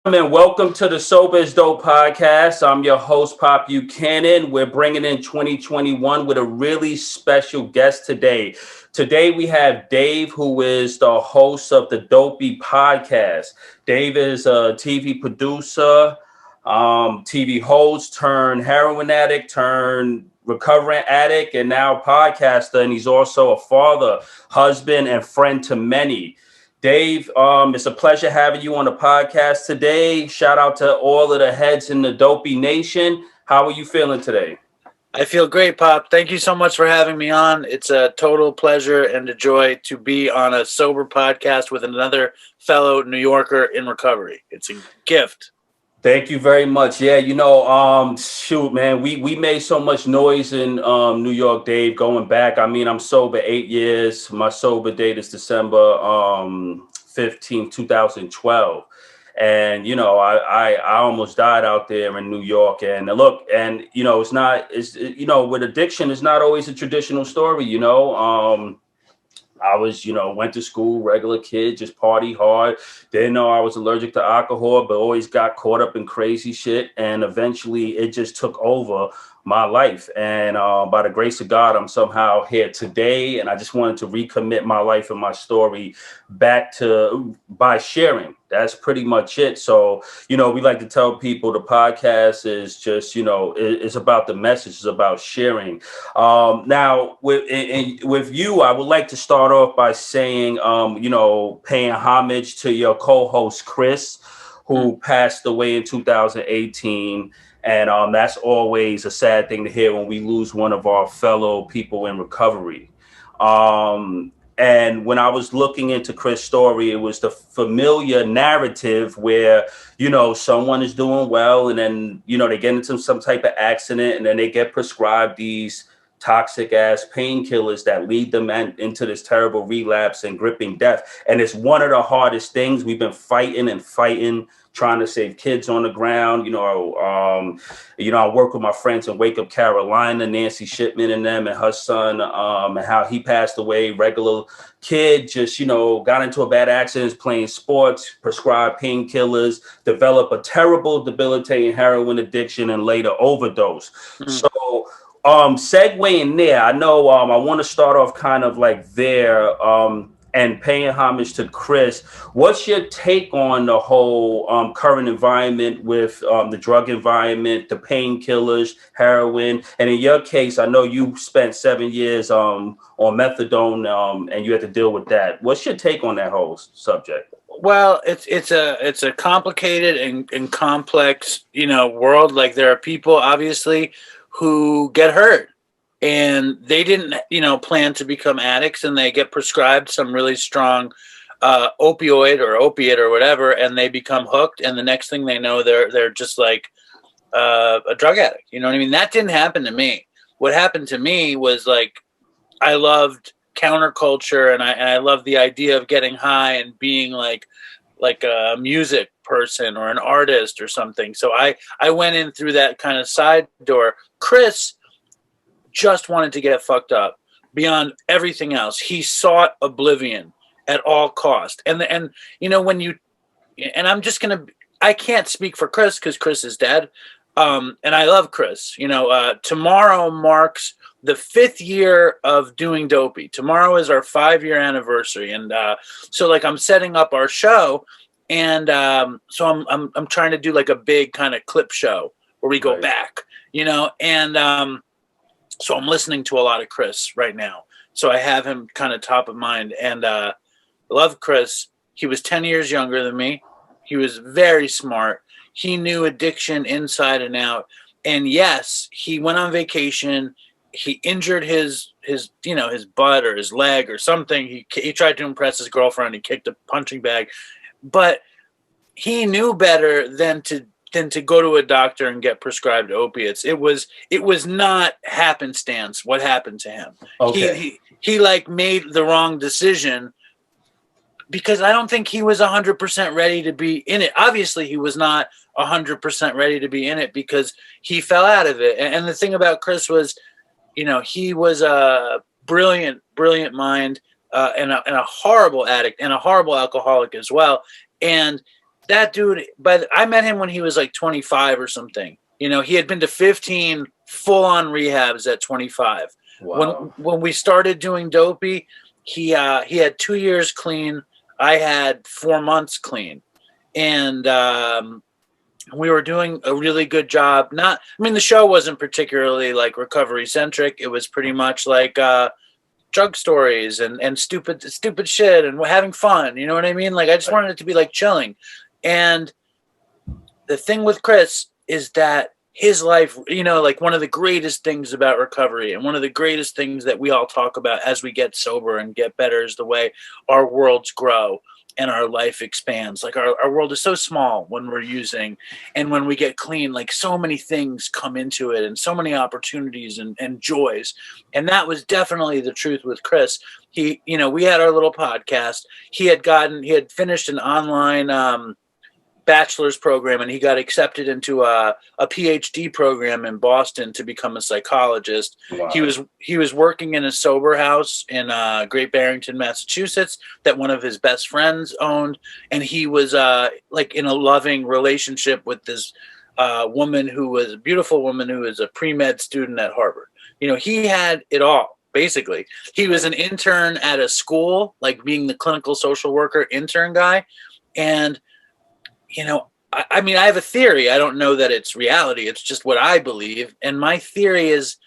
And welcome to the Sober is Dope podcast. I'm your host, Pop Buchanan. We're bringing in 2021 with a really special guest today. Today we have Dave, who is the host of the Dopey podcast. Dave is a TV producer, TV host, turned heroin addict, turned recovering addict, and now podcaster. And he's also a father, husband, and friend to many. Dave, it's a pleasure having you on the podcast today. Shout out to all of the heads in the Dopey Nation. How are you feeling today? I feel great, Pop. Thank you so much for having me on. It's a total pleasure and a joy to be on a sober podcast with another fellow New Yorker in recovery. It's a gift. Thank you very much. Yeah, shoot, man, we made so much noise in New York, Dave, going back. I mean, I'm sober 8 years. My sober date is December 15th, 2012. And I almost died out there in New York. And look, and with addiction, it's not always a traditional story. I was, went to school, regular kid, just party hard. Didn't know I was allergic to alcohol, but always got caught up in crazy shit. And eventually it just took over my life. And by the grace of God, I'm somehow here today. And I just wanted to recommit my life and my story back to by sharing. That's pretty much it. So, we like to tell people the podcast is just, it's about the message, it's about sharing. Now, with you, I would like to start off by saying, paying homage to your co-host, Chris, who passed away in 2018. And that's always a sad thing to hear when we lose one of our fellow people in recovery. And when I was looking into Chris' story, it was the familiar narrative where, someone is doing well and then, they get into some type of accident and then they get prescribed these toxic ass painkillers that lead them into this terrible relapse and gripping death. And it's one of the hardest things. We've been fighting, trying to save kids on the ground. I work with my friends in Wake Up, Carolina, Nancy Shipman and them and her son, and how he passed away. Regular kid, just, got into a bad accident, playing sports, prescribed painkillers, developed a terrible, debilitating heroin addiction, and later overdose. So, segueing there, I know I want to start off kind of like there, and paying homage to Chris. What's your take on the whole current environment with the drug environment, the painkillers, heroin? And in your case, I know you spent 7 years on methadone, and you had to deal with that. What's your take on that whole subject? Well, it's a complicated and complex, world. Like there are people obviously who get hurt and they didn't, plan to become addicts and they get prescribed some really strong opioid or opiate or whatever, and they become hooked. And the next thing they know, they're just like a drug addict. You know what I mean? That didn't happen to me. What happened to me was like, I loved counterculture and I loved the idea of getting high and being like a music person or an artist or something. So I went in through that kind of side door. Chris just wanted to get fucked up beyond everything else. He sought oblivion at all cost. And when you, and I can't speak for Chris because Chris is dead. And I love Chris. Tomorrow marks the 5th year of doing Dopey. Tomorrow is our 5-year anniversary. And so like I'm setting up our show. And so I'm trying to do like a big kind of clip show where we go back, and so I'm listening to a lot of Chris right now. So I have him kind of top of mind, and I love Chris. He was 10 years younger than me. He was very smart. He knew addiction inside and out. And yes, he went on vacation. He injured his butt or his leg or something. He tried to impress his girlfriend. He kicked a punching bag. But he knew better than to go to a doctor and get prescribed opiates. It was not happenstance what happened to him. Okay. He like made the wrong decision because I don't think he was 100% ready to be in it. Obviously, he was not 100% ready to be in it because he fell out of it. And the thing about Chris was, he was a brilliant mind. And a horrible addict and a horrible alcoholic as well. And that dude, but I met him when he was like 25 or something. You know, he had been to 15 full-on rehabs at 25. Wow. When we started doing Dopey, he had 2 years clean. I had 4 months clean, and we were doing a really good job. Not, I mean, the show wasn't particularly like recovery centric. It was pretty much like drug stories and stupid shit and having fun. You know what I mean? Like I just wanted it to be like chilling. And the thing with Chris is that his life, you know, like one of the greatest things about recovery and one of the greatest things that we all talk about as we get sober and get better is the way our worlds grow and our life expands. Like our world is so small when we're using, and when we get clean, like so many things come into it and so many opportunities and joys. And that was definitely the truth with Chris. He, you know, we had our little podcast. He had finished an online bachelor's program, and he got accepted into a PhD program in Boston to become a psychologist. Wow. He was working in a sober house in Great Barrington, Massachusetts, that one of his best friends owned, and he was like in a loving relationship with this woman who was a beautiful woman who was a pre-med student at Harvard. You know, he had it all. Basically, he was an intern at a school, like being the clinical social worker intern guy, and you know, I mean, I have a theory. I don't know that it's reality. It's just what I believe. And my theory is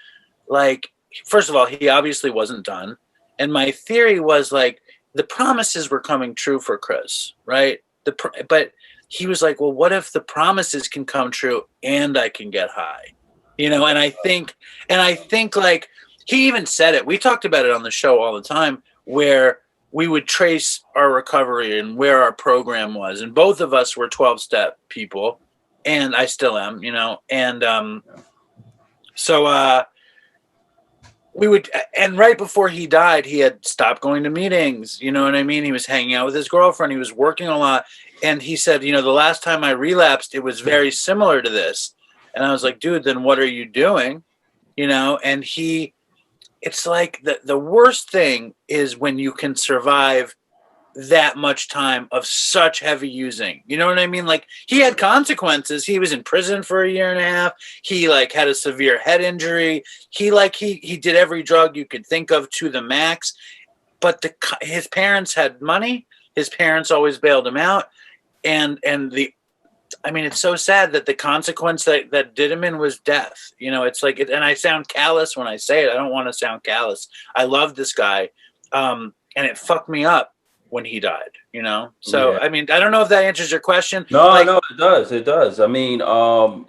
like, first of all, he obviously wasn't done. And my theory was like, the promises were coming true for Chris, right? But he was like, well, what if the promises can come true and I can get high? You know, and I think like he even said it. We talked about it on the show all the time, where we would trace our recovery and where our program was. And both of us were 12-step people, and I still am, you know? And so we would, and right before he died, he had stopped going to meetings. You know what I mean? He was hanging out with his girlfriend. He was working a lot. And he said, you know, the last time I relapsed, it was very similar to this. And I was like, dude, then what are you doing? You know? And it's like the worst thing is when you can survive that much time of such heavy using. You know what I mean? Like he had consequences. He was in prison for a year and a half. He like had a severe head injury. He did every drug you could think of to the max. But his parents had money. His parents always bailed him out. And I mean, it's so sad that the consequence that did him in was death. You know, it's like, and I sound callous when I say it. I don't want to sound callous. I love this guy. And it fucked me up when he died, you know? So, yeah. I mean, I don't know if that answers your question. No, no, it does. It does. I mean,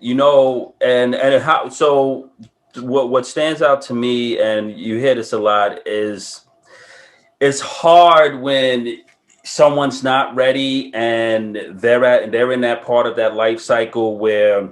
you know, and how, so what stands out to me, and you hear this a lot, is it's hard when someone's not ready and they're in that part of that life cycle where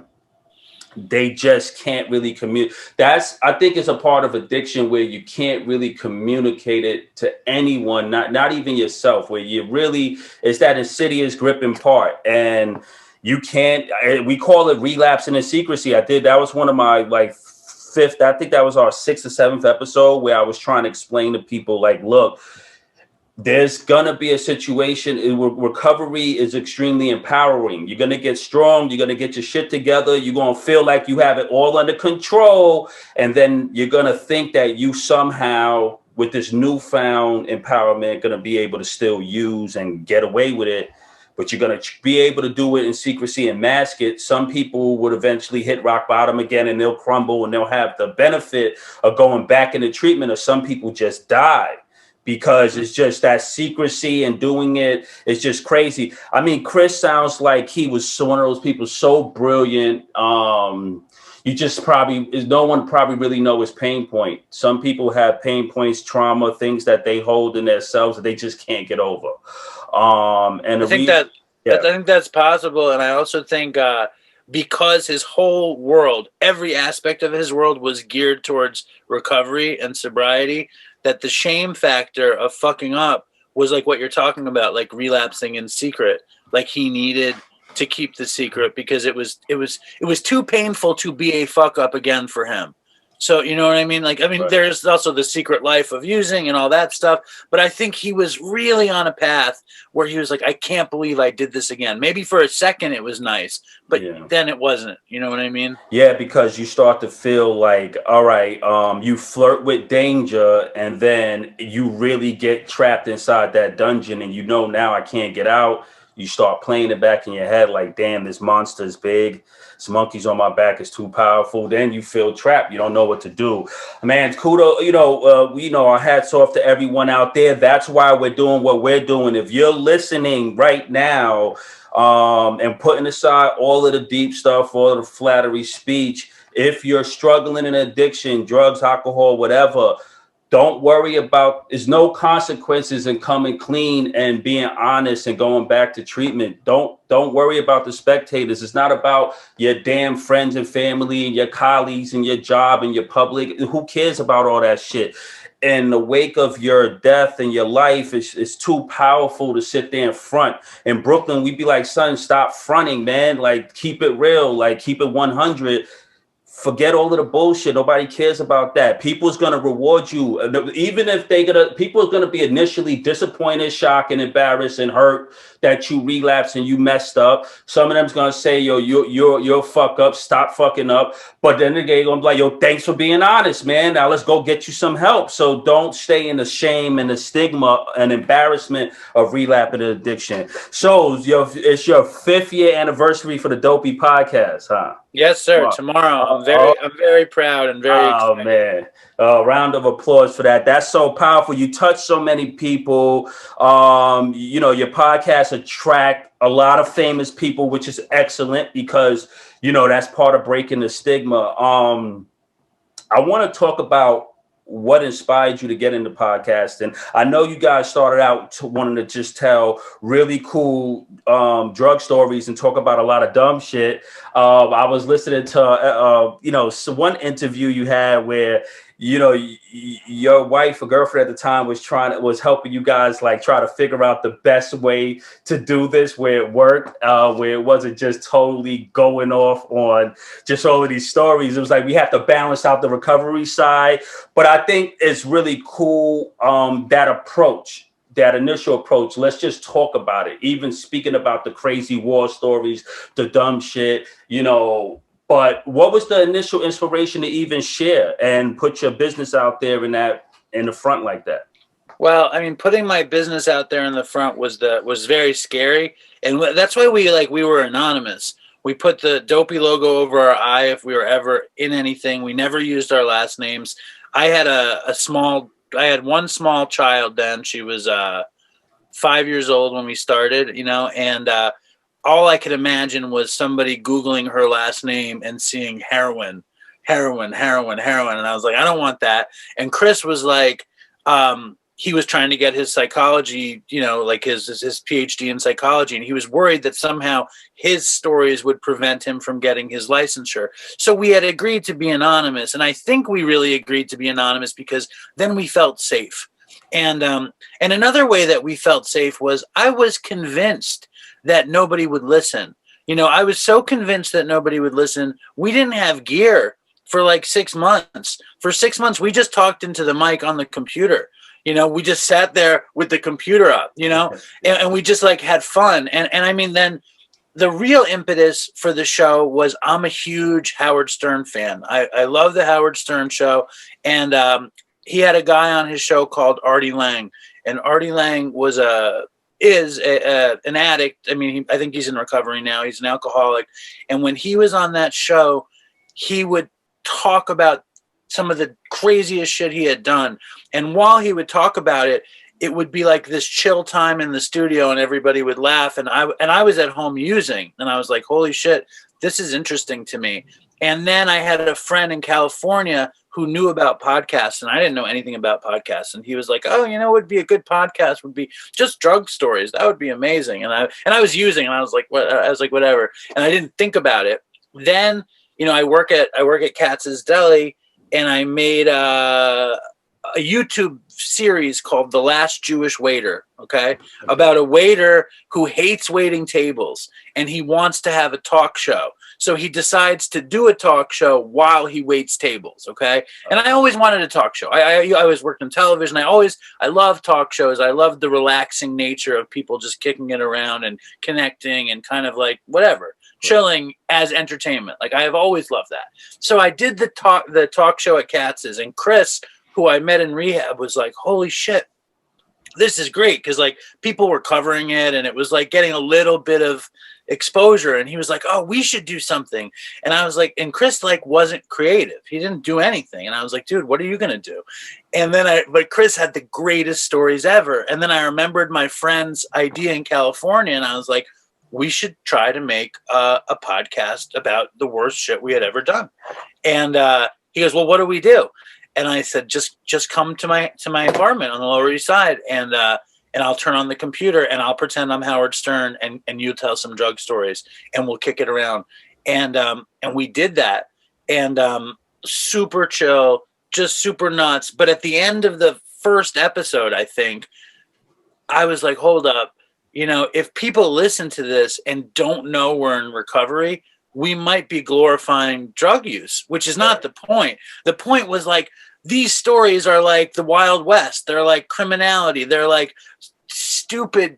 they just can't really communicate. I think it's a part of addiction where you can't really communicate it to anyone, not even yourself, where you really, it's that insidious gripping part, and you can't, we call it relapsing in secrecy. That was one of my like fifth, I think that was our 6th or 7th episode, where I was trying to explain to people like, look, there's gonna be a situation. Recovery is extremely empowering. You're gonna get strong. You're gonna get your shit together. You're gonna feel like you have it all under control, and then you're gonna think that you somehow, with this newfound empowerment, gonna be able to still use and get away with it. But you're gonna be able to do it in secrecy and mask it. Some people would eventually hit rock bottom again, and they'll crumble, and they'll have the benefit of going back into treatment. Or some people just die, because it's just that secrecy and doing it is just crazy. I mean, Chris sounds like he was one of those people so brilliant. You just no one probably really know his pain point. Some people have pain points, trauma, things that they hold in themselves that they just can't get over. And I think that's possible. And I also think because his whole world, every aspect of his world was geared towards recovery and sobriety, that the shame factor of fucking up was like what you're talking about, like relapsing in secret. Like he needed to keep the secret because it was too painful to be a fuck up again for him. So, you know what I mean? Like, I mean, Right. there's also the secret life of using and all that stuff. But I think he was really on a path where he was like, I can't believe I did this again. Maybe for a second it was nice, but Yeah. then it wasn't. You know what I mean? Yeah, because you start to feel like, all right, you flirt with danger, and then you really get trapped inside that dungeon, and you know now I can't get out. You start playing it back in your head, like, damn, this monster is big. This monkey's on my back is too powerful. Then you feel trapped. You don't know what to do. Man, kudos, our hats off to everyone out there. That's why we're doing what we're doing. If you're listening right now, and putting aside all of the deep stuff, all of the flattery speech. If you're struggling in addiction, drugs, alcohol, whatever, don't worry about, there's no consequences in coming clean and being honest and going back to treatment. Don't worry about the spectators. It's not about your damn friends and family and your colleagues and your job and your public. Who cares about all that shit? In the wake of your death and your life, it's too powerful to sit there in front. In Brooklyn, we'd be like, son, stop fronting, man. Like, keep it real, like, keep it 100. Forget all of the bullshit. Nobody cares about that. People's gonna reward you, even if people are gonna be initially disappointed, shocked, and embarrassed and hurt that you relapsed and you messed up. Some of them's gonna say, yo, you're fuck up, stop fucking up. But then they're gonna be like, yo, thanks for being honest, man. Now let's go get you some help. So don't stay in the shame and the stigma and embarrassment of relapse and addiction. So it's your 5th-year anniversary for the Dopey podcast, huh? Yes, sir. Wow. Tomorrow. Oh, I'm very proud and very oh excited. man. Round of applause for that. That's so powerful. You touch so many people. Your podcast attract a lot of famous people, which is excellent because, that's part of breaking the stigma. I want to talk about what inspired you to get into podcasting. I know you guys started out wanting to just tell really cool drug stories and talk about a lot of dumb shit. I was listening to one interview you had where your wife or girlfriend at the time was helping you guys like try to figure out the best way to do this where it worked, where it wasn't just totally going off on just all of these stories. It was like we have to balance out the recovery side. But I think it's really cool, that initial approach. Let's just talk about it. Even speaking about the crazy war stories, the dumb shit, But what was the initial inspiration to even share and put your business out there in the front like that? Well, I mean, putting my business out there in the front was very scary, and that's why we were anonymous. We put the Dopey logo over our eye if we were ever in anything. We never used our last names. I had I had one small child then. She was 5 years old when we started, and all I could imagine was somebody Googling her last name and seeing heroin, heroin, heroin, heroin. And I was like, I don't want that. And Chris was like, he was trying to get his psychology, like his PhD in psychology. And he was worried that somehow his stories would prevent him from getting his licensure. So we had agreed to be anonymous. And I think we really agreed to be anonymous because then we felt safe. And another way that we felt safe was I was convinced that nobody would listen. I was so convinced that nobody would listen. We didn't have gear for like 6 months. For 6 months, we just talked into the mic on the computer. We just sat there with the computer up, and we just like had fun. And I mean, then the real impetus for the show was I'm a huge Howard Stern fan. I love the Howard Stern show. And he had a guy on his show called Artie Lang. And Artie Lang is an addict. I mean, I think he's in recovery now. He's an alcoholic. And when he was on that show, he would talk about some of the craziest shit he had done. And while he would talk about it, it would be like this chill time in the studio and everybody would laugh. And I was at home using, and I was like, holy shit, this is interesting to me. And then I had a friend in California who knew about podcasts, and I didn't know anything about podcasts. And he was like, oh, what would be a good podcast would be just drug stories. That would be amazing. And I was using, and I was like, what? I was like, whatever. And I didn't think about it. Then, I work at Katz's Deli, and I made a YouTube series called The Last Jewish Waiter, okay? About a waiter who hates waiting tables and he wants to have a talk show. So he decides to do a talk show while he waits tables. Okay. And I always wanted a talk show. I was working television. I love talk shows. I love the relaxing nature of people just kicking it around and connecting and kind of like whatever, chilling as entertainment. Like I have always loved that. So I did the talk show at Katz's, and Chris, who I met in rehab, was like, holy shit, this is great. Cause like people were covering it and it was like getting a little bit of exposure. And he was like, oh, we should do something. And I was like, and Chris like wasn't creative. He didn't do anything. And I was like, dude, what are you going to do? And then but Chris had the greatest stories ever. And then I remembered my friend's idea in California. And I was like, we should try to make a podcast about the worst shit we had ever done. And he goes, well, what do we do? And I said, just come to my apartment on the Lower East Side, and I'll turn on the computer and I'll pretend I'm Howard Stern, and you tell some drug stories, and we'll kick it around. And we did that, and super chill, just super nuts. But at the end of the first episode, I think I was like, hold up, if people listen to this and don't know we're in recovery, we might be glorifying drug use, which is not the point. The point was like, these stories are like the Wild West. They're like criminality. They're like stupid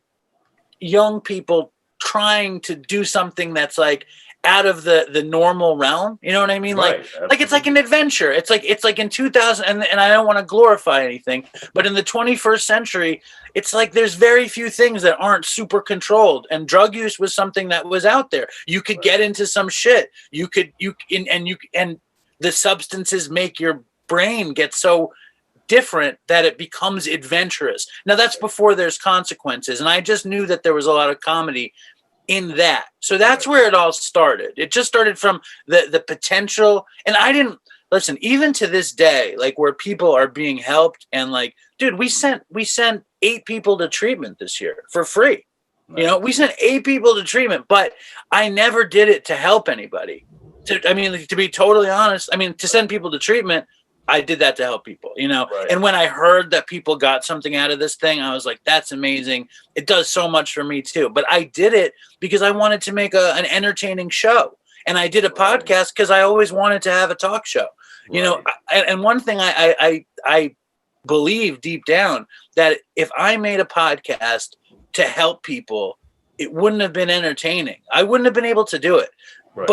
young people trying to do something that's like out of the normal realm. You know what I mean? Right, like it's like an adventure. It's like in 2000, and I don't want to glorify anything, but in the 21st century, it's like there's very few things that aren't super controlled, and drug use was something that was out there. You could get into some shit. And the substances make your brain get so different that it becomes adventurous. Now that's before there's consequences, and I just knew that there was a lot of comedy in that. So that's where it all started. It just started from the potential. And I didn't listen, even to this day, like where people are being helped, and like, dude, we sent 8 people to treatment this year for free. Right. We sent 8 people to treatment, but I never did it to help anybody. To be totally honest, to send people to treatment, I did that to help people, Right. And when I heard that people got something out of this thing, I was like, that's amazing. It does so much for me too. But I did it because I wanted to make an entertaining show. And I did a podcast because I always wanted to have a talk show, and one thing I believe deep down, that if I made a podcast to help people, it wouldn't have been entertaining. I wouldn't have been able to do it. Right.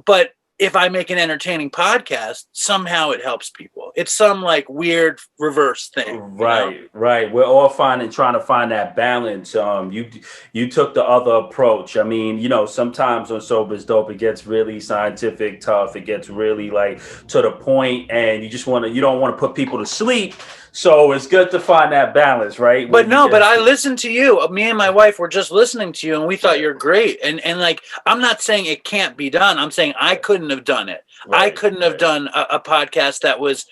But if I make an entertaining podcast, somehow it helps people. It's some like weird reverse thing. Right. We're all trying to find that balance. You took the other approach. Sometimes on Sober is Dope, it gets really scientific, tough. It gets really like to the point, and you don't want to put people to sleep. So it's good to find that balance, right? But I listened to you. Me and my wife were just listening to you, and we thought you're great. And like, I'm not saying it can't be done. I'm saying I couldn't have done it. Right, I couldn't have done a podcast that was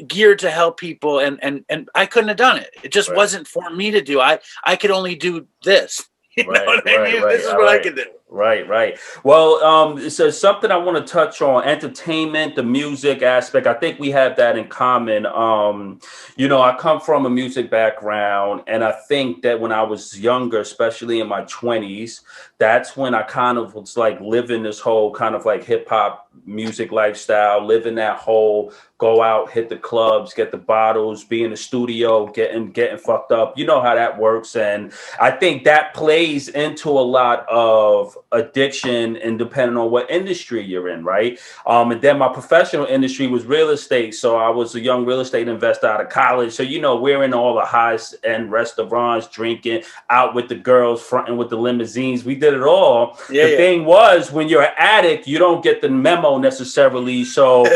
geared to help people, and I couldn't have done it. It just wasn't for me to do. I could only do this. You know what I mean? This is what I could do. Right. Well, so something I want to touch on: entertainment, the music aspect. I think we have that in common. I come from a music background, and I think that when I was younger, especially in my 20s, that's when I kind of was like living this whole kind of like hip hop music lifestyle, living that whole go out, hit the clubs, get the bottles, be in the studio, getting fucked up. You know how that works. And I think that plays into a lot of addiction, and depending on what industry you're in, right? And then my professional industry was real estate. So I was a young real estate investor out of college. So, we're in all the highest end restaurants, drinking, out with the girls, fronting with the limousines. We did it all. The thing was, when you're an addict, you don't get the memo necessarily. So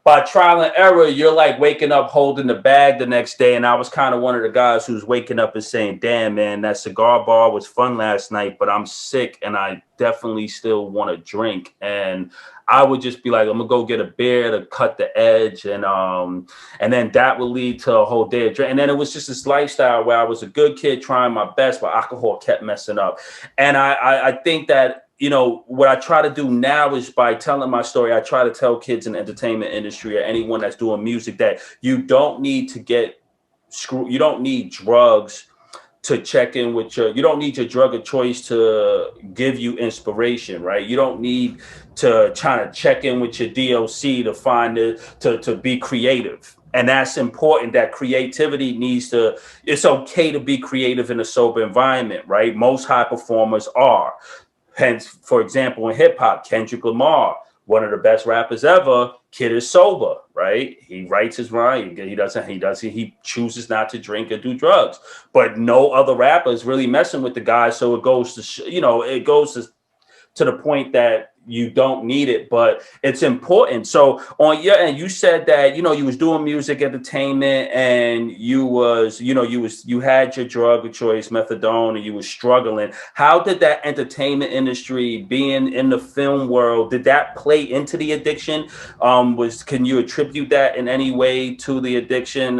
by trial and error, you're like waking up holding the bag the next day. And I was kind of one of the guys who's waking up and saying, damn, man, that cigar bar was fun last night, but I'm sick and I definitely still want to drink. And I would just be like, I'm gonna go get a beer to cut the edge. And then that would lead to a whole day of drink. And then it was just this lifestyle where I was a good kid trying my best, but alcohol kept messing up. And I think that, what I try to do now is, by telling my story, I try to tell kids in the entertainment industry or anyone that's doing music that you don't need to get screwed. You don't need drugs to check in with you don't need your drug of choice to give you inspiration, right? You don't need to try to check in with your DOC to find it, to be creative. And that's important. That creativity needs to, it's okay to be creative in a sober environment, right? Most high performers are. Hence, for example, in hip hop, Kendrick Lamar, one of the best rappers ever, kid is sober, right? He writes his rhyme. He chooses not to drink or do drugs. But no other rapper is really messing with the guy. So it goes to, it goes to the point that you don't need it, but it's important. So on your end, you said that, you was doing music entertainment and you had your drug of choice, methadone, and you was struggling. How did that entertainment industry, being in the film world, did that play into the addiction? Can you attribute that in any way to the addiction?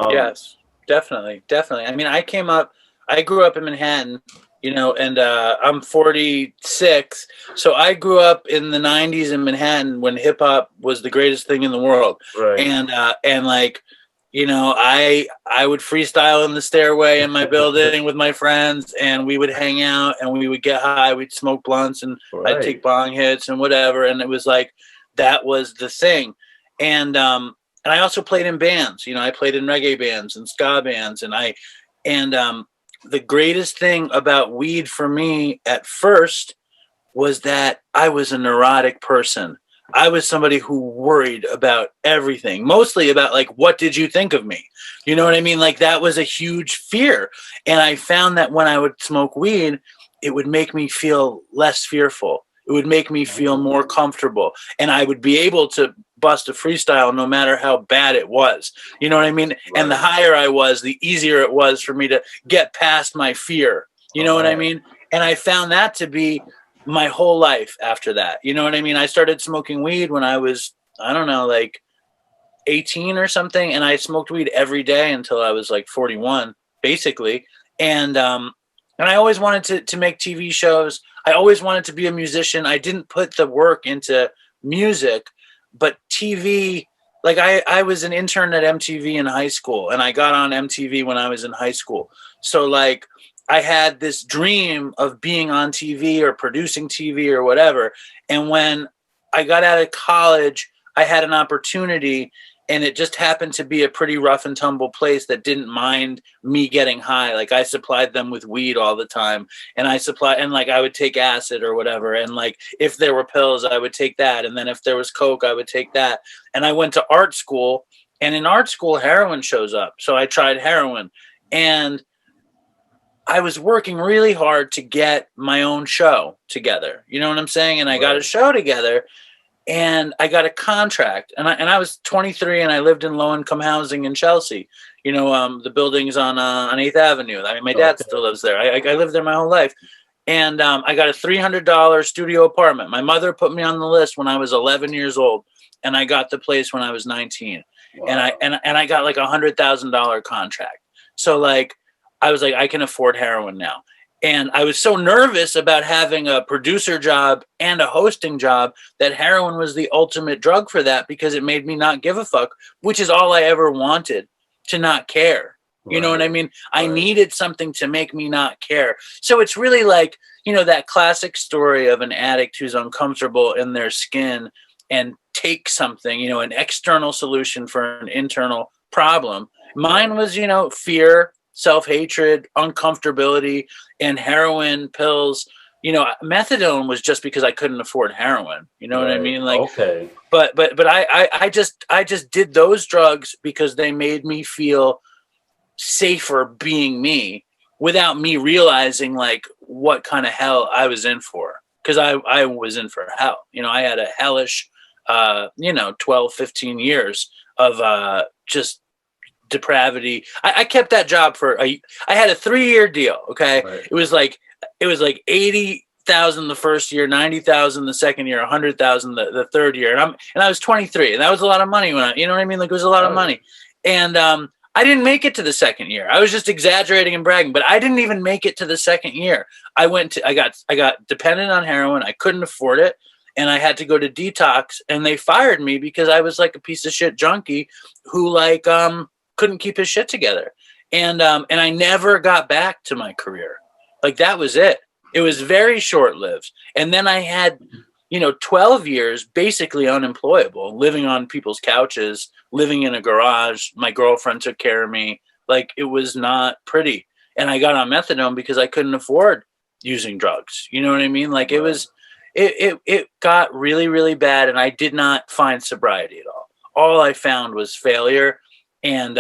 Yes, definitely. I mean, I grew up in Manhattan, and I'm 46. So I grew up in the 90s in Manhattan when hip hop was the greatest thing in the world. Right. And like, I would freestyle in the stairway in my building with my friends, and we would hang out and we would get high. We'd smoke blunts and Right. I'd take bong hits and whatever. And it was like, that was the thing. And I also played in bands. I played in reggae bands and ska bands, and the greatest thing about weed for me at first was that I was a neurotic person. I was somebody who worried about everything, mostly about like, what did you think of me? You know what I mean? Like that was a huge fear. And I found that when I would smoke weed, it would make me feel less fearful. It would make me feel more comfortable, and I would be able to bust a freestyle no matter how bad it was. You know what I mean? Right. And the higher I was, the easier it was for me to get past my fear. You know what I mean? And I found that to be my whole life after that. You know what I mean? I started smoking weed when I was, I don't know, like 18 or something. And I smoked weed every day until I was like 41, basically. And I always wanted to make TV shows. I always wanted to be a musician. I didn't put the work into music, but TV, like I was an intern at MTV in high school, and I got on MTV when I was in high school. So like I had this dream of being on TV or producing TV or whatever. And when I got out of college, I had an opportunity, and it just happened to be a pretty rough and tumble place that didn't mind me getting high. Like I supplied them with weed all the time, and I would take acid or whatever. And like, if there were pills, I would take that. And then if there was coke, I would take that. And I went to art school, and in art school, heroin shows up. So I tried heroin, and I was working really hard to get my own show together. You know what I'm saying? And I got a show together. And I got a contract, and I was 23, and I lived in low-income housing in Chelsea. The buildings on 8th Avenue. I mean, my dad still lives there. I lived there my whole life. And I got a $300 studio apartment. My mother put me on the list when I was 11 years old, and I got the place when I was 19. Wow. And I got like $100,000 contract. So like, I was like, I can afford heroin now. And I was so nervous about having a producer job and a hosting job that heroin was the ultimate drug for that, because it made me not give a fuck, which is all I ever wanted, to not care. You know what I mean? I needed something to make me not care. So it's really like, that classic story of an addict who's uncomfortable in their skin and take something, an external solution for an internal problem. Mine was, fear, self-hatred, uncomfortability, and heroin, pills. Methadone was just because I couldn't afford heroin. You know what I mean? Like, okay. But I just did those drugs because they made me feel safer being me, without me realizing like what kind of hell I was in for. Because I was in for hell. I had a hellish 12, 15 years of just depravity. I kept that job I had a 3-year deal. Okay. Right. It was like 80,000 the first year, 90,000 the second year, 100,000 the third year. And I was 23, and that was a lot of money when you know what I mean? Like, it was a lot of money. And I didn't make it to the second year. I was just exaggerating and bragging, but I didn't even make it to the second year. I got dependent on heroin. I couldn't afford it. And I had to go to detox, and they fired me because I was like a piece of shit junkie who like, couldn't keep his shit together. And I never got back to my career. Like, that was it. It was very short lived. And then I had, 12 years basically unemployable, living on people's couches, living in a garage. My girlfriend took care of me. Like, it was not pretty. And I got on methadone because I couldn't afford using drugs. You know what I mean? Like, it was, it got really, really bad. And I did not find sobriety at all. All I found was failure and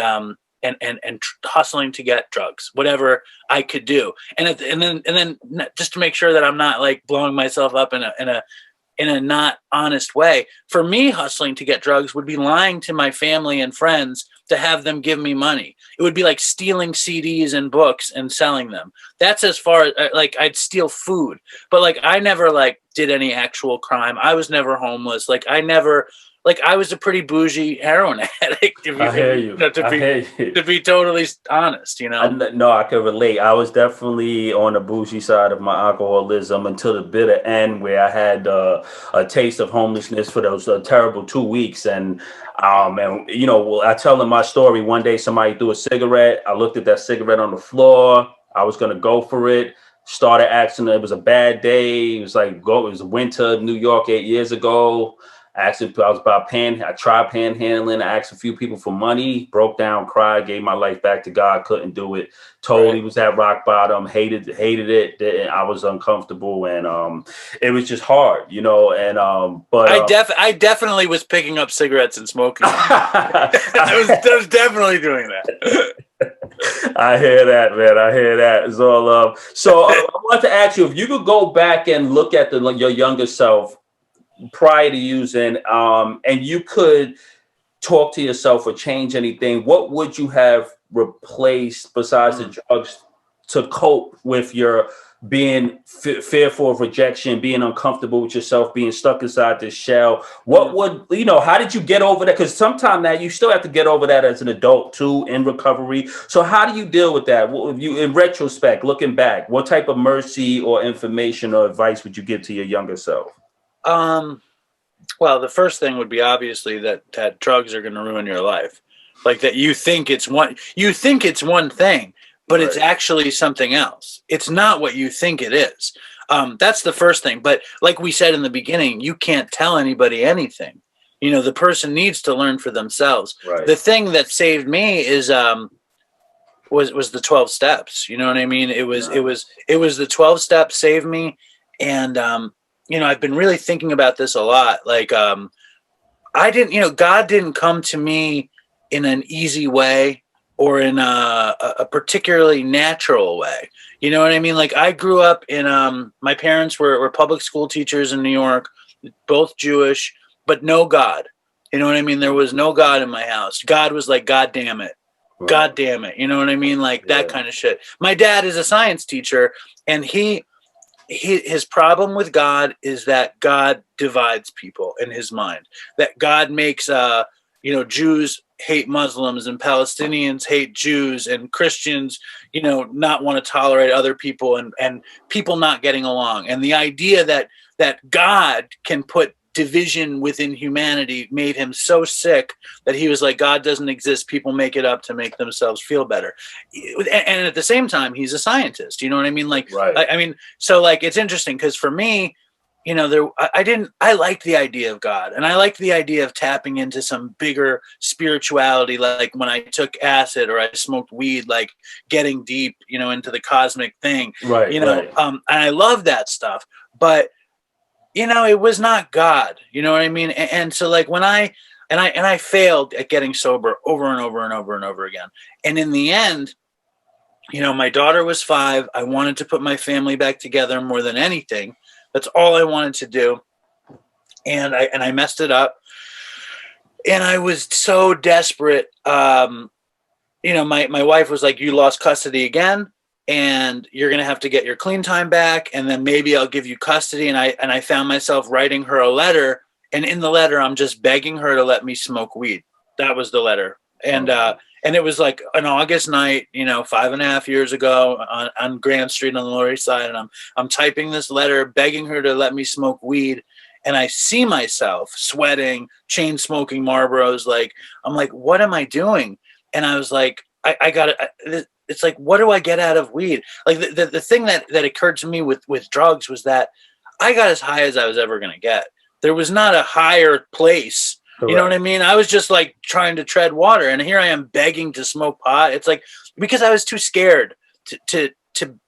hustling to get drugs, whatever I could do. And then just to make sure that I'm not like blowing myself up in a not honest way. For me, hustling to get drugs would be lying to my family and friends to have them give me money. It would be like stealing CDs and books and selling them. That's as far as like I'd steal food, but like I never like did any actual crime. I was never homeless. I was a pretty bougie heroin addict. I hear you. To be totally honest, No, I can relate. I was definitely on the bougie side of my alcoholism until the bitter end, where I had a taste of homelessness for those terrible 2 weeks. And I tell them my story. One day, somebody threw a cigarette. I looked at that cigarette on the floor. I was gonna go for it. Started asking. It was a bad day. It was winter, New York, 8 years ago. I tried panhandling. I asked a few people for money, broke down, cried, gave my life back to God, couldn't do it. Totally was at rock bottom, hated it. And I was uncomfortable, and it was just hard, but I definitely was picking up cigarettes and smoking. I was definitely doing that. I hear that, man. I hear that. It's all love. So I want to ask you, if you could go back and look at your younger self prior to using, and you could talk to yourself or change anything, what would you have replaced besides the drugs to cope with your being fearful of rejection, being uncomfortable with yourself, being stuck inside this shell? What would, how did you get over that? Because sometimes that you still have to get over that as an adult too, in recovery. So how do you deal with that? In retrospect, looking back, what type of mercy or information or advice would you give to your younger self? Well, the first thing would be obviously that drugs are going to ruin your life. Like that you think it's one thing, but it's actually something else. It's not what you think it is. That's the first thing. But like we said in the beginning, you can't tell anybody anything. The person needs to learn for themselves. Right. The thing that saved me is, was the 12 steps. You know what I mean? It was the 12 steps saved me. And, I've been really thinking about this a lot. Like, God didn't come to me in an easy way or in a particularly natural way. You know what I mean? Like, I grew up in, my parents were public school teachers in New York, both Jewish, but no God. You know what I mean? There was no God in my house. God was like, God damn it. Right. God damn it. You know what I mean? Like that kind of shit. My dad is a science teacher, and his problem with God is that God divides people in his mind. That God makes Jews hate Muslims and Palestinians hate Jews and Christians, not want to tolerate other people and people not getting along. And the idea that God can put division within humanity made him so sick that he was like, God doesn't exist. People make it up to make themselves feel better. And at the same time, he's a scientist. You know what I mean? Like, right. So like, it's interesting because for me, I liked the idea of God, and I liked the idea of tapping into some bigger spirituality. Like when I took acid or I smoked weed, like getting deep, into the cosmic thing, right. And I love that stuff, but it was not God, you know what I mean? And so like when I failed at getting sober over and over and over and over again. And in the end, my daughter was 5. I wanted to put my family back together more than anything. That's all I wanted to do. And I messed it up. And I was so desperate. My wife was like, you lost custody again, and you're going to have to get your clean time back. And then maybe I'll give you custody. And I found myself writing her a letter. And in the letter, I'm just begging her to let me smoke weed. That was the letter. And it was like an August night, 5.5 years ago on Grand Street on the Lower East Side. And I'm typing this letter, begging her to let me smoke weed. And I see myself sweating, chain smoking Marlboros. Like, I'm like, what am I doing? And I was like, I got it. It's like, what do I get out of weed? Like the thing that occurred to me with drugs was that I got as high as I was ever going to get. There was not a higher place. Correct. You know what I mean? I was just like trying to tread water, and here I am begging to smoke pot. It's like, because I was too scared to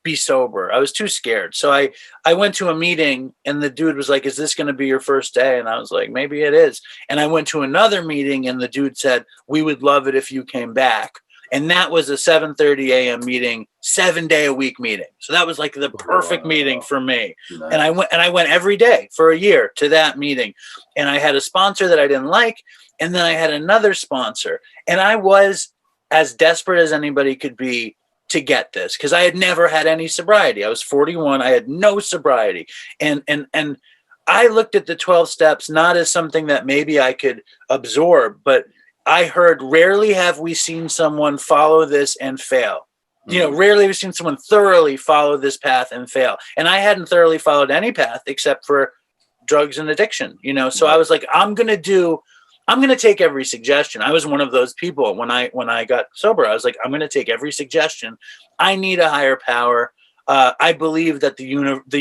be sober. I was too scared. So I went to a meeting, and the dude was like, "Is this going to be your first day?" And I was like, "Maybe it is." And I went to another meeting, and the dude said, "We would love it if you came back." And that was a 7:30 a.m. meeting, 7-day-a-week meeting. So that was like the perfect meeting for me. Nice. And I went every day for a year to that meeting. And I had a sponsor that I didn't like, and then I had another sponsor. And I was as desperate as anybody could be to get this, because I had never had any sobriety. I was 41. I had no sobriety. And I looked at the 12 steps not as something that maybe I could absorb, but I heard, rarely have we seen someone follow this and fail. You know, rarely have we seen someone thoroughly follow this path and fail. And I hadn't thoroughly followed any path except for drugs and addiction, you know? So I was like, I'm going to take every suggestion. I was one of those people when I got sober. I was like, I'm going to take every suggestion. I need a higher power. I believe that the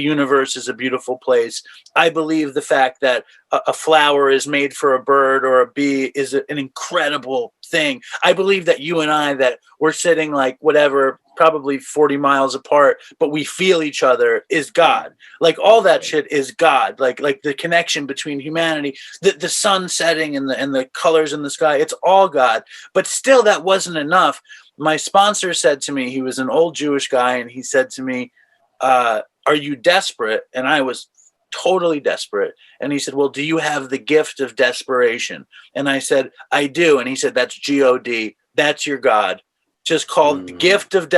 universe is a beautiful place. I believe the fact that a flower is made for a bird or a bee is an incredible thing. I believe that you and I, that we're sitting like whatever, probably 40 miles apart, but we feel each other, is God. Like all that shit is God. Like the connection between humanity, the sun setting and the colors in the sky, it's all God. But still, that wasn't enough. My sponsor said to me, he was an old Jewish guy, and he said to me, "Are you desperate?" And I was totally desperate. And he said, "Well, do you have the gift of desperation?" And I said, "I do." And he said, "That's God. That's your God. Just call the gift of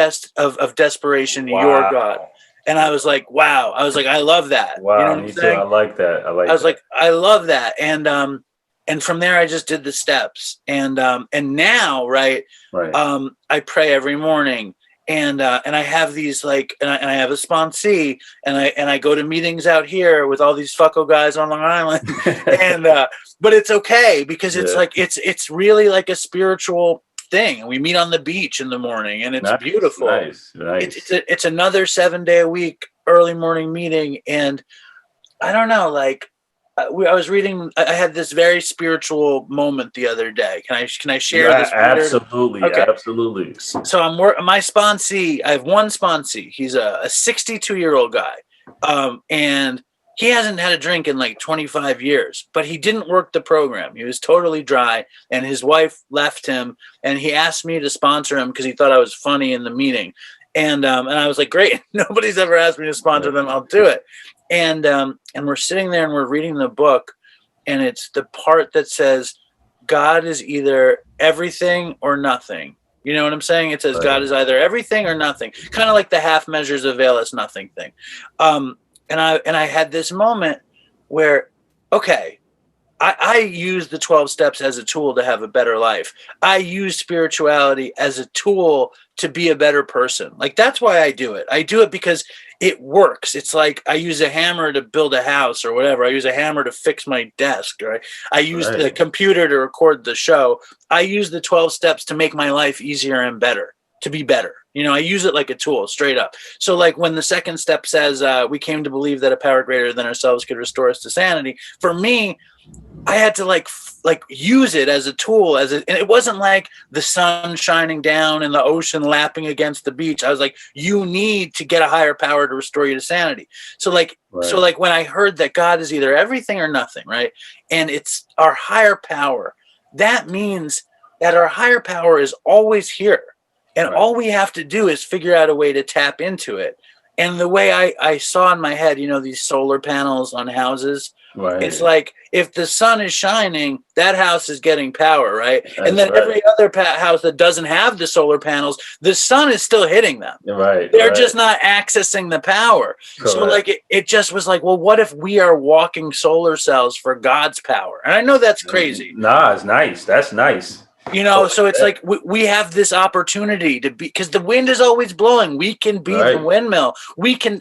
desperation your God." And I was like, wow. I was like, I love that. Wow, you know what me I'm too. saying? I like that. I was like, I love that. And from there, I just did the steps. And now, right. I pray every morning. And I have these and I have a sponsee, and I go to meetings out here with all these fucko guys on Long Island, and but it's okay, because it's like it's really like a spiritual thing. And we meet on the beach in the morning, and it's beautiful. Nice. It's another 7-day-a-week early morning meeting, and I don't know, like. I was reading. I had this very spiritual moment the other day. Can I share this? Absolutely, okay. Absolutely. So my sponsee. I have one sponsee. He's a 62-year-old guy, and he hasn't had a drink in like 25 years. But he didn't work the program. He was totally dry, and his wife left him. And he asked me to sponsor him because he thought I was funny in the meeting. And I was like, great. Nobody's ever asked me to sponsor them. I'll do it. And we're sitting there and we're reading the book, and it's the part that says God is either everything or nothing. You know what I'm saying? It says God is either everything or nothing, kind of like the half measures avail us nothing thing. And I had this moment where, okay, I use the 12 steps as a tool to have a better life. I use spirituality as a tool to be a better person. Like, that's why I do it. I do it because it works. It's like I use a hammer to build a house or whatever. I use a hammer to fix my desk, right? I use the computer to record the show. I use the 12 steps to make my life easier and better, to be better. You know, I use it like a tool, straight up. So like when the second step says we came to believe that a power greater than ourselves could restore us to sanity, for me, I had to like use it as a tool, and it wasn't like the sun shining down and the ocean lapping against the beach. I was like, you need to get a higher power to restore you to sanity. So like when I heard that God is either everything or nothing, right? And it's our higher power, that means that our higher power is always here. And all we have to do is figure out a way to tap into it. And the way I saw in my head, you know, these solar panels on houses, it's like if the sun is shining, that house is getting power, right? And then every other house that doesn't have the solar panels, the sun is still hitting them. They're just not accessing the power. So like it just was like, well, what if we are walking solar cells for God's power? And I know that's crazy. Nah, it's nice. That's nice. You know, so it's like we have this opportunity to be, because the wind is always blowing. We can be the windmill. We can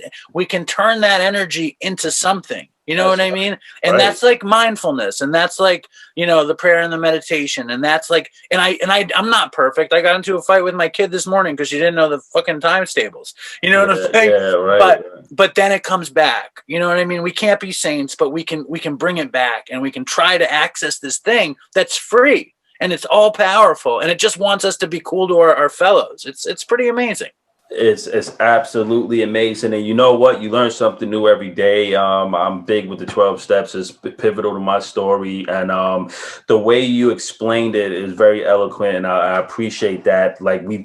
turn that energy into something. You know That's what I mean? And right. that's like mindfulness, and that's like, the prayer and the meditation, and that's like, I'm not perfect. I got into a fight with my kid this morning because she didn't know the fucking times tables. You know what I'm Yeah, saying? yeah, right. But then it comes back. You know what I mean? We can't be saints, but we can bring it back, and we can try to access this thing that's free, and it's all powerful, and it just wants us to be cool to our fellows. It's pretty amazing. It's absolutely amazing, and you know what? You learn something new every day. I'm big with the 12 steps. It's pivotal to my story, and the way you explained it is very eloquent, and I appreciate that. Like we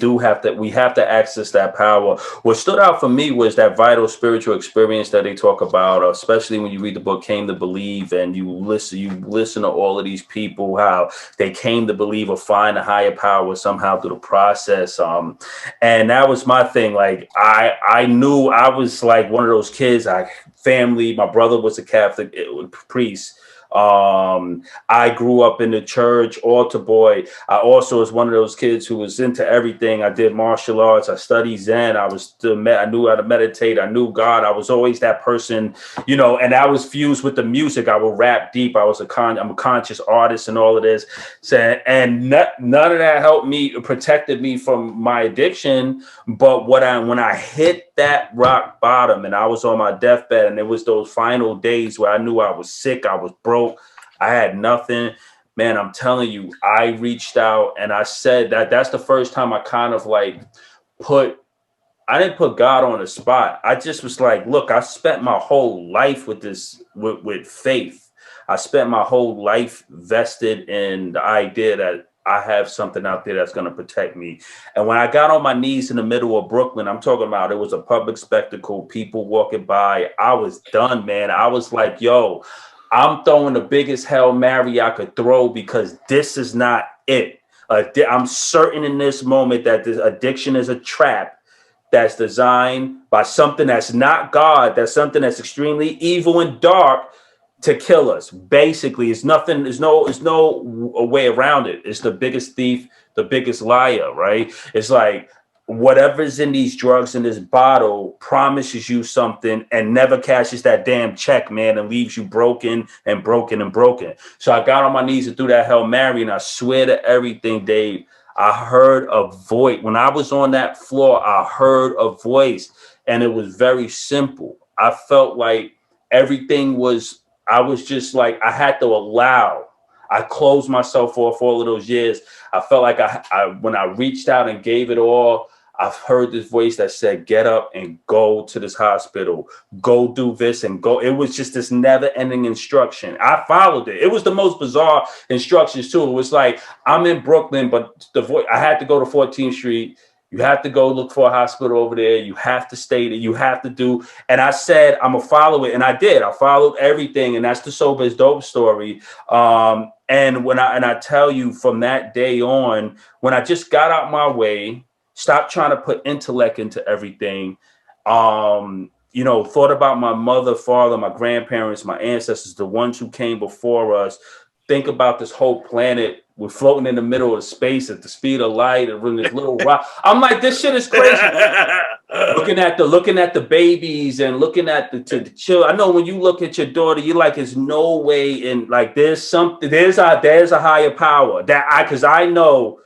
have to access that power. What stood out for me was that vital spiritual experience that they talk about, especially when you read the book "Came to Believe" and you listen to all of these people, how they came to believe or find a higher power somehow through the process. And that was my thing. Like I knew I was like one of those kids. Family. My brother was a Catholic priest. I grew up in the church, altar boy. I also was one of those kids who was into everything. I did martial arts. I studied Zen. I knew how to meditate. I knew God. I was always that person, and I was fused with the music. I would rap deep. I'm a conscious artist and all of this. So, and none of that helped me, protected me from my addiction. But when I hit that rock bottom and I was on my deathbed, and it was those final days where I knew I was sick, I was broke, I had nothing. Man, I'm telling you, I reached out and I said that's the first time I kind of like I didn't put God on the spot. I just was like, look, I spent my whole life with this, with faith. I spent my whole life vested in the idea that I have something out there that's going to protect me. And when I got on my knees in the middle of Brooklyn, I'm talking about, it was a public spectacle, people walking by. I was done, man. I was like, yo, I'm throwing the biggest Hail Mary I could throw because this is not it. I'm certain in this moment that this addiction is a trap that's designed by something that's not God, that's something that's extremely evil and dark to kill us. Basically, it's nothing, there's no way around it. It's the biggest thief, the biggest liar, right? It's like whatever's in these drugs in this bottle promises you something and never cashes that damn check, man, and leaves you broken and broken and broken. So I got on my knees and threw that Hail Mary, and I swear to everything, Dave, I heard a voice. When I was on that floor, I heard a voice, and it was very simple. I felt like everything was, I was just like, I had to allow. I closed myself off all of those years. I felt like when I reached out and gave it all, I've heard this voice that said, get up and go to this hospital, go do this and go. It was just this never ending instruction. I followed it. It was the most bizarre instructions too. It was like, I'm in Brooklyn, but I had to go to 14th Street. You have to go look for a hospital over there. You have to stay there. You have to do. And I said, I'm going to follow it. And I did. I followed everything. And that's the Sober is Dope story. And I tell you, from that day on, when I just got out my way, stop trying to put intellect into everything. Thought about my mother, father, my grandparents, my ancestors, the ones who came before us. Think about this whole planet. We're floating in the middle of space at the speed of light and in this little rock. I'm like, this shit is crazy. looking at the babies and looking at the children. I know when you look at your daughter, you're like, there's no way in, like, there's a higher power because I know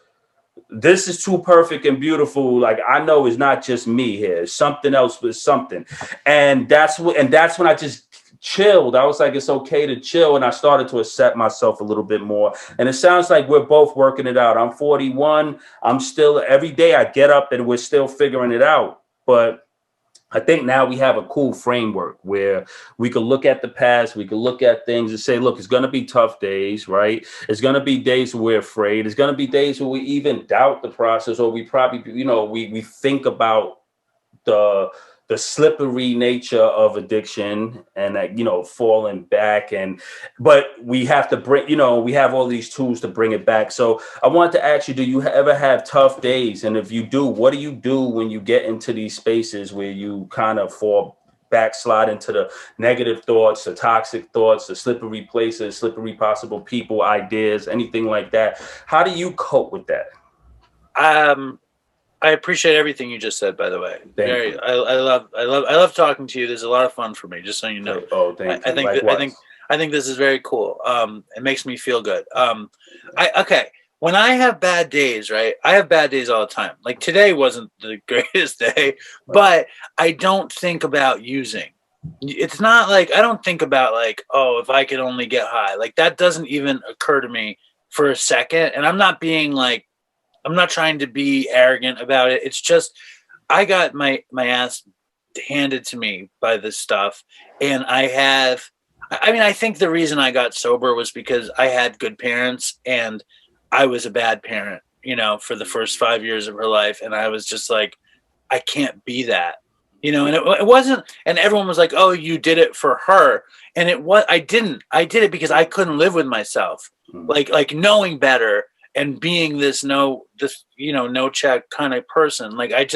this is too perfect and beautiful. Like, I know it's not just me here. It's something else with something. And that's when I just chilled. I was like, it's okay to chill. And I started to accept myself a little bit more. And it sounds like we're both working it out. I'm 41. I'm still, every day I get up and we're still figuring it out. But I think now we have a cool framework where we could look at the past, we could look at things and say, look, it's going to be tough days, right? It's going to be days where we're afraid. It's going to be days where we even doubt the process, or we probably, we think about the slippery nature of addiction and that, falling back. But we have to bring, we have all these tools to bring it back. So I wanted to ask you, do you ever have tough days? And if you do, what do you do when you get into these spaces where you kind of backslide into the negative thoughts, the toxic thoughts, the slippery places, slippery possible people, ideas, anything like that? How do you cope with that? I appreciate everything you just said, by the way. Thank you. I love talking to you. This is a lot of fun for me, just so you know. Oh, thank I you. think Likewise. I think this is very cool. It makes me feel good. Okay. When I have bad days, right? I have bad days all the time. Like today wasn't the greatest day, but I don't think about using. It's not like I don't think about like, oh, if I could only get high. Like that doesn't even occur to me for a second. And I'm not being like, I'm not trying to be arrogant about it. It's just I got my ass handed to me by this stuff, and I think the reason I got sober was because I had good parents and I was a bad parent, for the first 5 years of her life. And I was just like, I can't be that, and it wasn't, and everyone was like, oh, you did it for her. And I did it because I couldn't live with myself, like knowing better and being this no check kind of person. Like I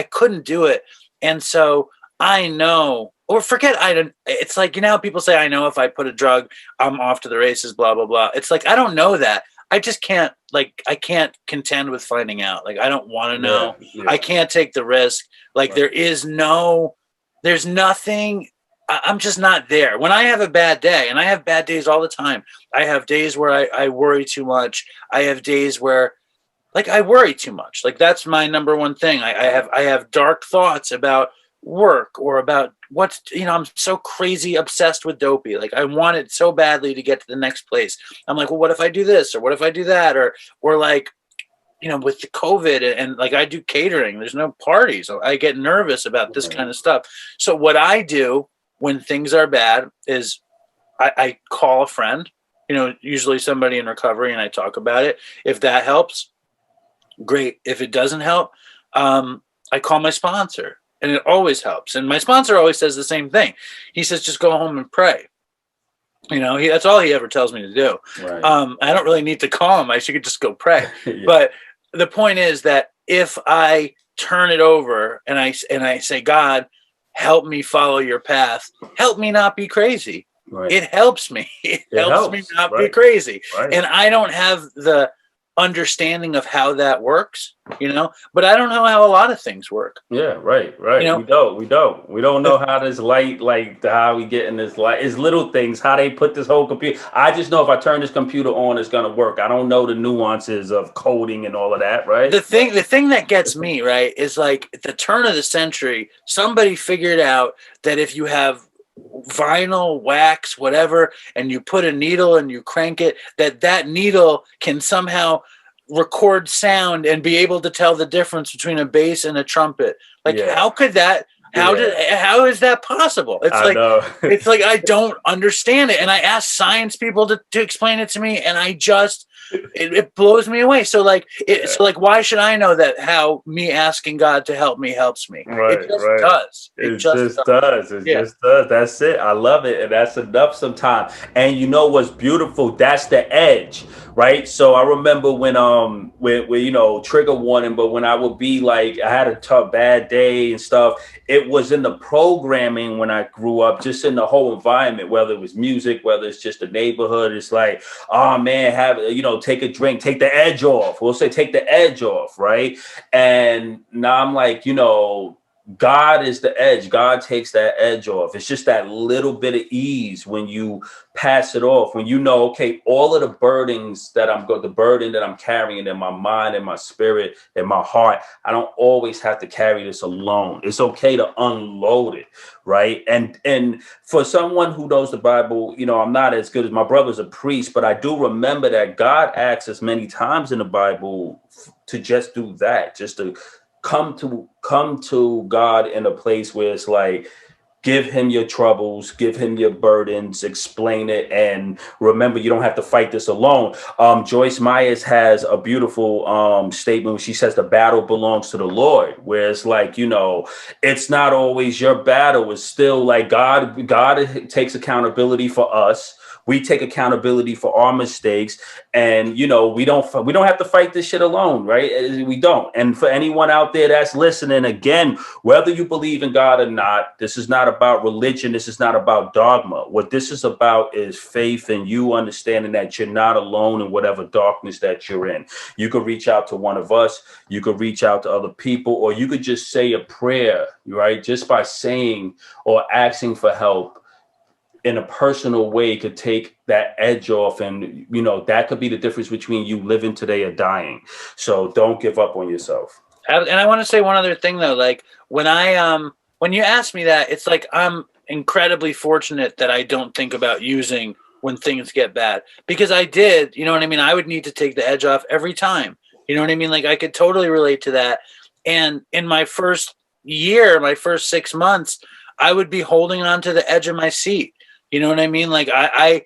couldn't do it. And so I know, or forget I don't. It's like, people say, I know if I put a drug, I'm off to the races, blah, blah, blah. It's like, I don't know that. I just can't, I can't contend with finding out. Like, I don't want to know. Yeah. I can't take the risk. Like, there's nothing. I'm just not there. When I have a bad day, and I have bad days all the time, I have days where I worry too much. I have days where, like, I worry too much. Like, that's my number one thing. I have dark thoughts about work or about I'm so crazy obsessed with Dopey. Like, I want it so badly to get to the next place. I'm like, well, what if I do this? Or what if I do that? Or like, with the COVID and like I do catering, there's no parties. So I get nervous about this kind of stuff. So what I do when things are bad is I call a friend, usually somebody in recovery, and I talk about it. If that helps, great. If it doesn't help, I call my sponsor, and it always helps. And my sponsor always says the same thing. He says, just go home and pray. That's all he ever tells me to do. Right. I don't really need to call him. I should just go pray. Yeah. But the point is that if I turn it over and I say, God, help me follow your path, help me not be crazy. Right. It helps me. It helps me not be crazy. Right. And I don't have the understanding of how that works, but I don't know how a lot of things work. Yeah, right. We don't know how this light, like how we get in this light. It's little things, how they put this whole computer. I just know if I turn this computer on, it's gonna work. I don't know the nuances of coding and all of that, right? The thing that gets me, right, is like at the turn of the century, somebody figured out that if you have vinyl, wax, whatever, and you put a needle and you crank it, that needle can somehow record sound and be able to tell the difference between a bass and a trumpet. Like, how could that? How is that possible? It's like I don't understand it, and I ask science people to explain it to me, and I just it blows me away. So like, why should I know that? How me asking God to help me helps me? Right, it just does. It just does. It just does. That's it. I love it, and that's enough sometimes. And you know what's beautiful? That's the edge, right? So I remember when trigger warning, but when I would be like, I had a tough bad day and stuff. It was in the programming when I grew up, just in the whole environment, whether it was music, whether it's just the neighborhood. It's like, oh man, take a drink, take the edge off. We'll say take the edge off, right? And now I'm like, God is the edge. God takes that edge off. It's just that little bit of ease when you pass it off, when okay, all of the the burden that I'm carrying in my mind and my spirit and my heart, I don't always have to carry this alone. It's okay to unload it, right? And for someone who knows the Bible, I'm not as good as my brother's a priest, but I do remember that God asks us many times in the Bible to just do that, just to come to God in a place where it's like, give him your troubles, give him your burdens, explain it, and remember, you don't have to fight this alone. Joyce Myers has a beautiful statement where she says the battle belongs to the Lord, where it's like, it's not always your battle. It's still like God takes accountability for us. we take accountability for our mistakes, and we don't have to fight this shit alone, right? We don't. And for anyone out there that's listening, again, whether you believe in God or not, this is not about religion. This is not about dogma. What this is about is faith, and you understanding that you're not alone in whatever darkness that you're in. You could reach out to one of us, you could reach out to other people, or you could just say a prayer, right? Just by saying or asking for help in a personal way could take that edge off, and that could be the difference between you living today or dying. So don't give up on yourself. And I want to say one other thing though, like when you ask me that, it's like I'm incredibly fortunate that I don't think about using when things get bad, because I did, you know what I mean? I would need to take the edge off every time. You know what I mean? Like I could totally relate to that. And in my first year, my first 6 months, I would be holding on to the edge of my seat. You know what I mean? Like I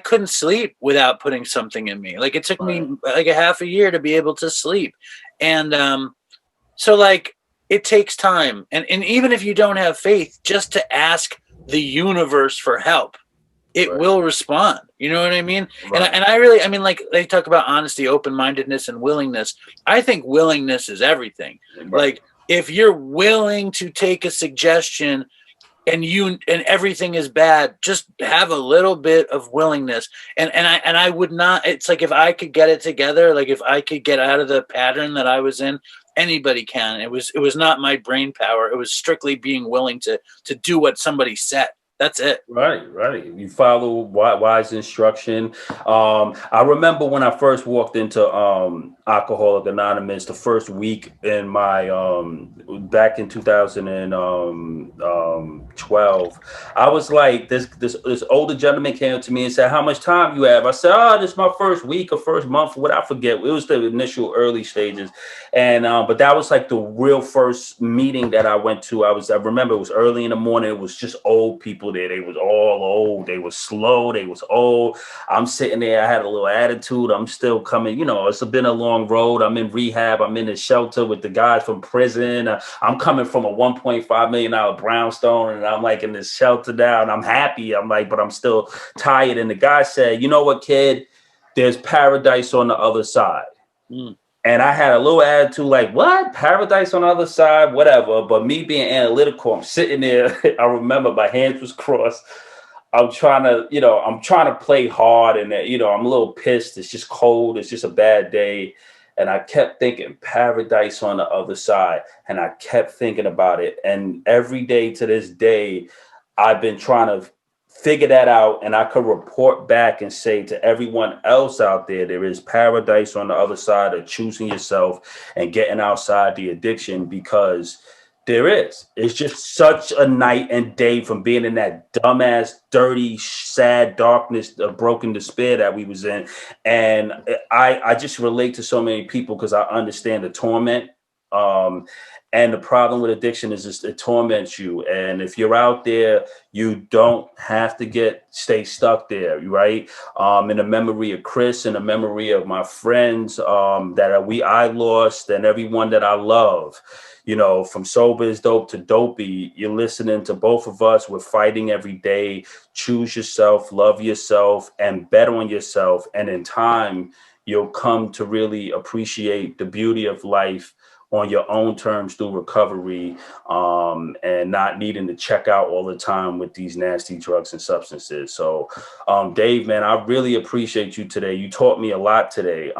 couldn't sleep without putting something in me. Like it took me like a half a year to be able to sleep. And so like it takes time. And even if you don't have faith, just to ask the universe for help, it will respond. You know what I mean? Right. And I really, I mean, like they talk about honesty, open-mindedness, and willingness. I think willingness is everything. Right. Like if you're willing to take a suggestion and everything is bad, just have a little bit of willingness. And I would not, it's like if I could get it together, like if I could get out of the pattern that I was in, anybody can. It was not my brain power. It was strictly being willing to do what somebody said. That's it. Right. You follow wise instruction. I remember when I first walked into Alcoholics Anonymous, the first week in my back in 2012, I was like, this older gentleman came up to me and said, "How much time you have?" I said, "Oh, this is my first week or first month, what I forget." It was the initial early stages, and but that was like the real first meeting that I went to. I remember it was early in the morning. It was just old people there. They was all old. They was slow. They was old. I'm sitting there. I had a little attitude. I'm still coming. It's been a long road. I'm in rehab. I'm in the shelter with the guys from prison. I'm coming from a $1.5 million brownstone, and I'm like in this shelter now, and I'm happy. I'm like, but I'm still tired. And the guy said, "You know what, kid? There's paradise on the other side." And I had a little attitude like, what? Paradise on the other side? Whatever. But me being analytical, I'm sitting there. I remember my hands was crossed. I'm trying to play hard, and I'm a little pissed. It's just cold. It's just a bad day. And I kept thinking paradise on the other side. And I kept thinking about it. And every day to this day, I've been trying to figure that out, and I could report back and say to everyone else out there, there is paradise on the other side of choosing yourself and getting outside the addiction, because there is. It's just such a night and day from being in that dumbass, dirty, sad darkness of broken despair that we was in. And I just relate to so many people because I understand the torment. And the problem with addiction is just it torments you. And if you're out there, you don't have to stay stuck there, right? In the memory of Chris, in the memory of my friends I lost, and everyone that I love, from Sober is Dope to Dopey, you're listening to both of us. We're fighting every day. Choose yourself, love yourself, and bet on yourself. And in time, you'll come to really appreciate the beauty of life on your own terms through recovery, and not needing to check out all the time with these nasty drugs and substances. So, Dave, man, I really appreciate you today. You taught me a lot today.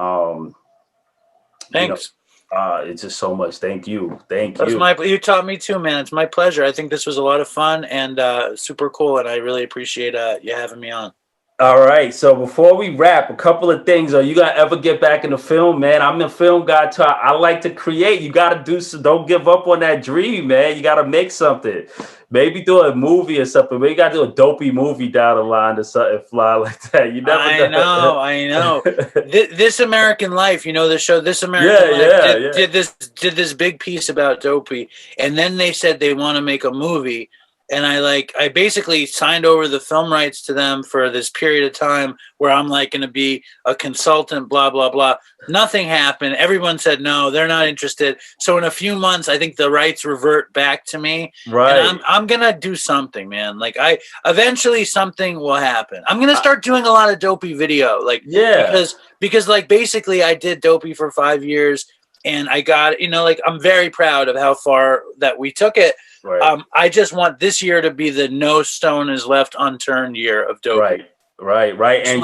Thanks. It's just so much. Thank you. You taught me too, man. It's my pleasure. I think this was a lot of fun and super cool, and I really appreciate you having me on. All right. So before we wrap, a couple of things. Are you gonna ever get back into film, man? I'm a film guy too. I like to create. You gotta do so. Don't give up on that dream, man. You gotta make something. Maybe do a movie or something. Maybe you gotta do a dopey movie down the line or something, fly like that. You never know. I know. This American Life, the show This American Life did this big piece about Dopey, and then they said they want to make a movie. and I basically signed over the film rights to them for this period of time where I'm like going to be a consultant, blah, blah, blah. Nothing happened. Everyone said, no, they're not interested. So in a few months, I think the rights revert back to me. Right. And I'm going to do something, man. Like eventually something will happen. I'm going to start doing a lot of Dopey video. Like, yeah. Because like basically I did Dopey for 5 years and I got, like I'm very proud of how far that we took it. Right. I just want this year to be the no stone is left unturned year of Dopey. Right. And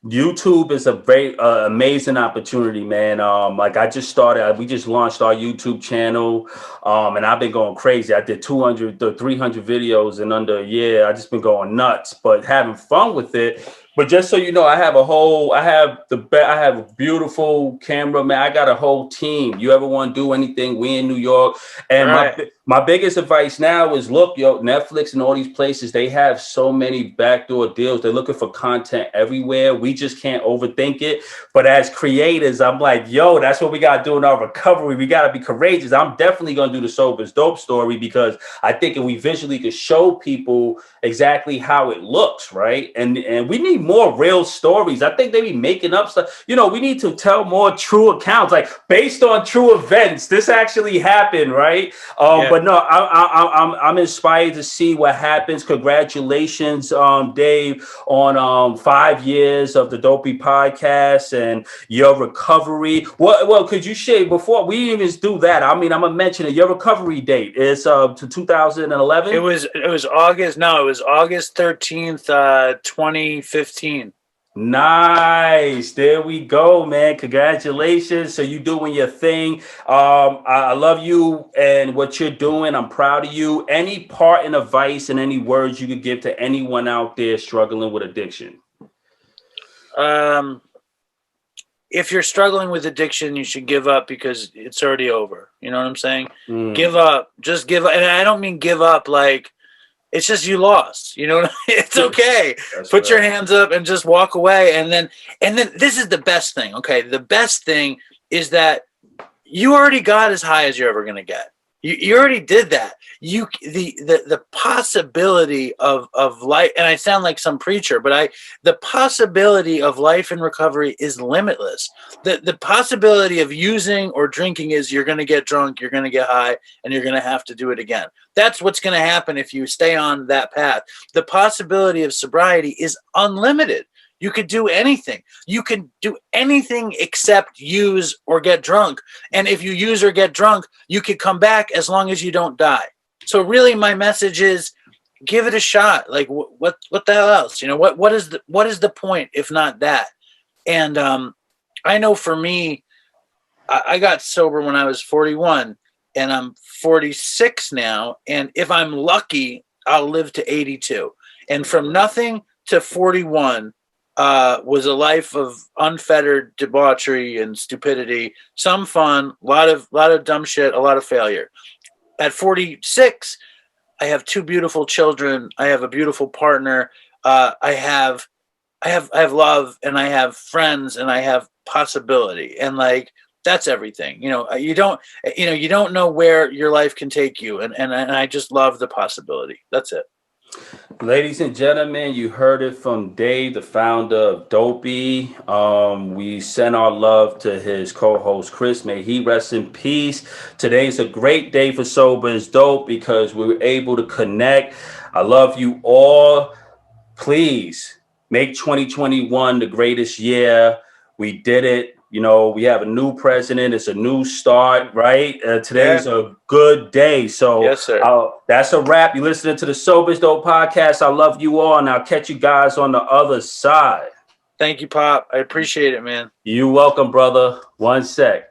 YouTube is a very amazing opportunity, man. Like I just started, we just launched our YouTube channel, and I've been going crazy. I did 200 to 300 videos in under a year. I just been going nuts, but having fun with it. But just so you know, I have a beautiful cameraman. I got a whole team. You ever want to do anything? We in New York, and my biggest advice now is look, Netflix and all these places, they have so many backdoor deals. They're looking for content everywhere. We just can't overthink it. But as creators, I'm like, that's what we got to do in our recovery. We got to be courageous. I'm definitely going to do the Sober is Dope story because I think if we visually could show people exactly how it looks, right? And we need more real stories. I think they be making up stuff. We need to tell more true accounts, like based on true events. This actually happened, right? But no, I'm inspired to see what happens. Congratulations, Dave, on 5 years of the Dopey podcast and your recovery. Well, could you share before we even do that? I mean, I'm gonna mention it. Your recovery date is to 2011. It was August. No, it was August 13th, 2015. Nice. There we go, man. Congratulations. So you doing your thing. I love you and what you're doing. I'm proud of you. Any part and advice and any words you could give to anyone out there struggling with addiction? If you're struggling with addiction, you should give up because it's already over. You know what I'm saying? Mm. Give up. Just give up. And I don't mean give up like it's just you lost. You know, it's okay. Put your hands up and just walk away. And then this is the best thing. Okay, the best thing is that you already got as high as you're ever going to get. You already did that. The possibility of life, and I sound like some preacher, but the possibility of life in recovery is limitless. The possibility of using or drinking is you're going to get drunk, you're going to get high, and you're going to have to do it again. That's what's going to happen if you stay on that path. The possibility of sobriety is unlimited. You could do anything. You can do anything except use or get drunk. And if you use or get drunk, you could come back as long as you don't die. So really my message is give it a shot. Like what the hell else? What is the point if not that? And I know for me, I got sober when I was 41 and I'm 46 now. And if I'm lucky, I'll live to 82. And from nothing to 41, was a life of unfettered debauchery and stupidity, some fun, a lot of dumb shit, a lot of failure. At 46, I have 2 beautiful children. I have a beautiful partner. I have love, and I have friends, and I have possibility, and like that's everything. You don't know where your life can take you, and I just love the possibility. That's it. Ladies and gentlemen, you heard it from Dave, the founder of Dopey. We send our love to his co-host Chris. May he rest in peace. Today's a great day for Sober is Dope because we were able to connect. I love you all. Please make 2021 the greatest year. We did it. We have a new president. It's a new start, right? Today's a good day. So yes, sir. That's a wrap. You're listening to the Sober is Dope podcast. I love you all, and I'll catch you guys on the other side. Thank you, Pop. I appreciate it, man. You're welcome, brother. One sec.